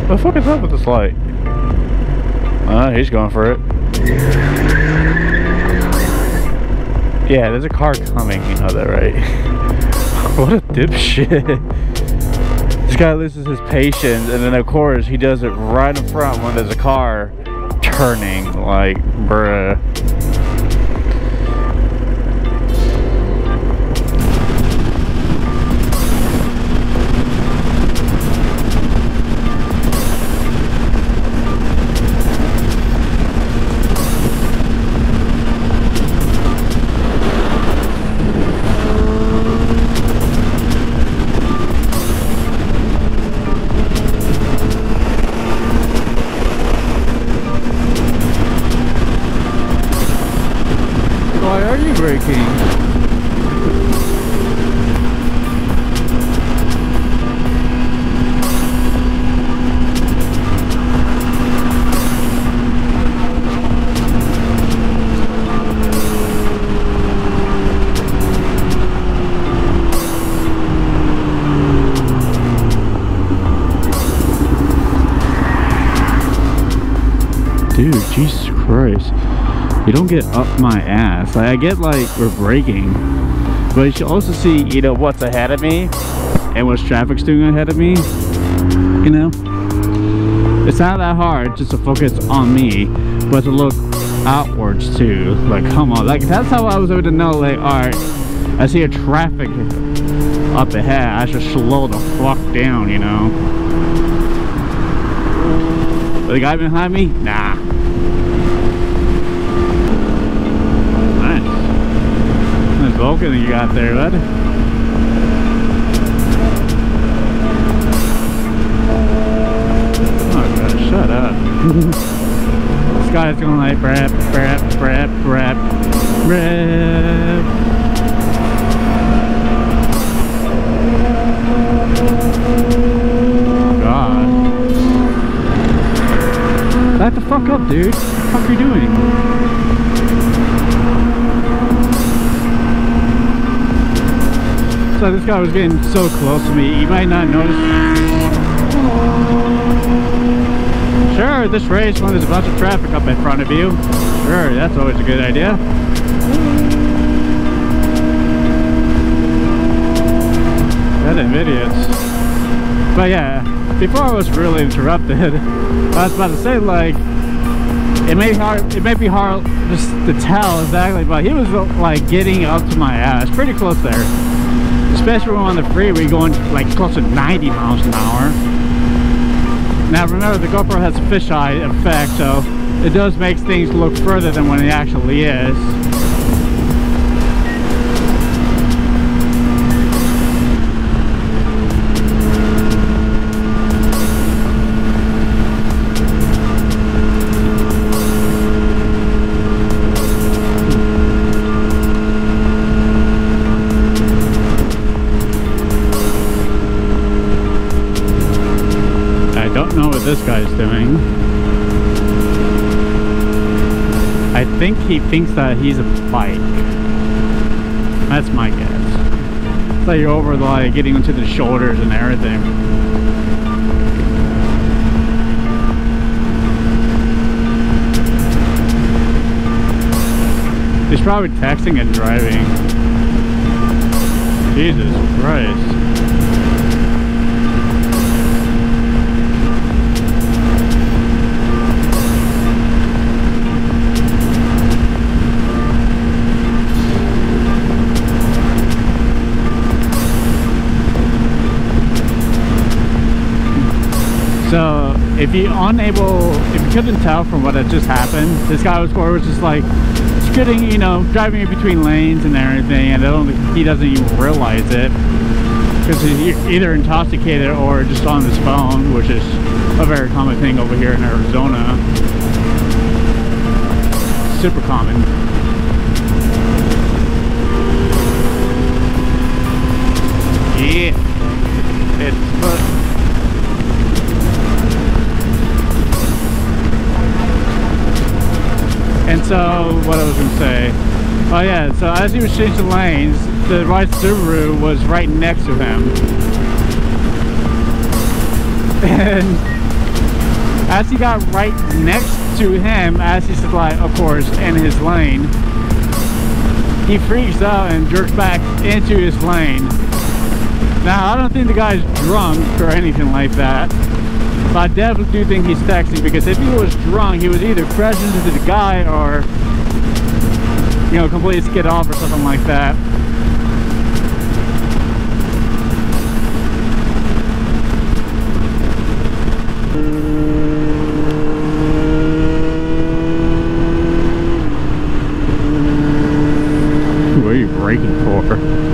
What the fuck is up with this light? He's going for it. Yeah, there's a car coming, you know that, right? What a dipshit. This guy loses his patience, and then of course he does it right in front when there's a car turning, like, bruh. Why are you braking? Dude, Jesus Christ. You don't get up my ass. Like, I get like we're braking, but you should also see, you know, what's ahead of me and what's traffic's doing ahead of me. You know, it's not that hard just to focus on me, but to look outwards too. Like, come on, like that's how I was able to know. Like, all right, I see a traffic up ahead. I should slow the fuck down. You know, but the guy behind me, nah. Vulcan you got there, bud. Oh god, shut up. This guy's going like brap, brap, brap, brap, brap. God. Back the fuck up, dude. What the fuck are you doing? So this guy was getting so close to me, you might not notice. Sure, this race when there's a bunch of traffic up in front of you. Sure, that's always a good idea. That idiots. But yeah, before I was really interrupted, I was about to say, like, it may be hard just to tell exactly, but he was like getting up to my ass pretty close there. Especially when on the freeway going like close to 90 miles an hour. Now remember, the GoPro has a fisheye effect, so it does make things look further than when it actually is. This guy's doing. I think he thinks that he's a bike. That's my guess. It's like you're over like getting into the shoulders and everything. He's probably texting and driving. Jesus Christ. So if you couldn't tell from what had just happened, this guy was just like scooting, you know, driving in between lanes and everything, and he doesn't even realize it because he's either intoxicated or just on his phone, which is a very common thing over here in Arizona. Super common. Yeah, it's fun. And so, what I was going to say, oh yeah, so as he was changing lanes, the white Subaru was right next to him. And As he got right next to him, as he's like, of course, in his lane, he freaks out and jerks back into his lane. Now, I don't think the guy's drunk or anything like that, but I definitely do think he's texting, because if he was drunk, he would either crash into the guy or, you know, completely skid off or something like that. What are you braking for?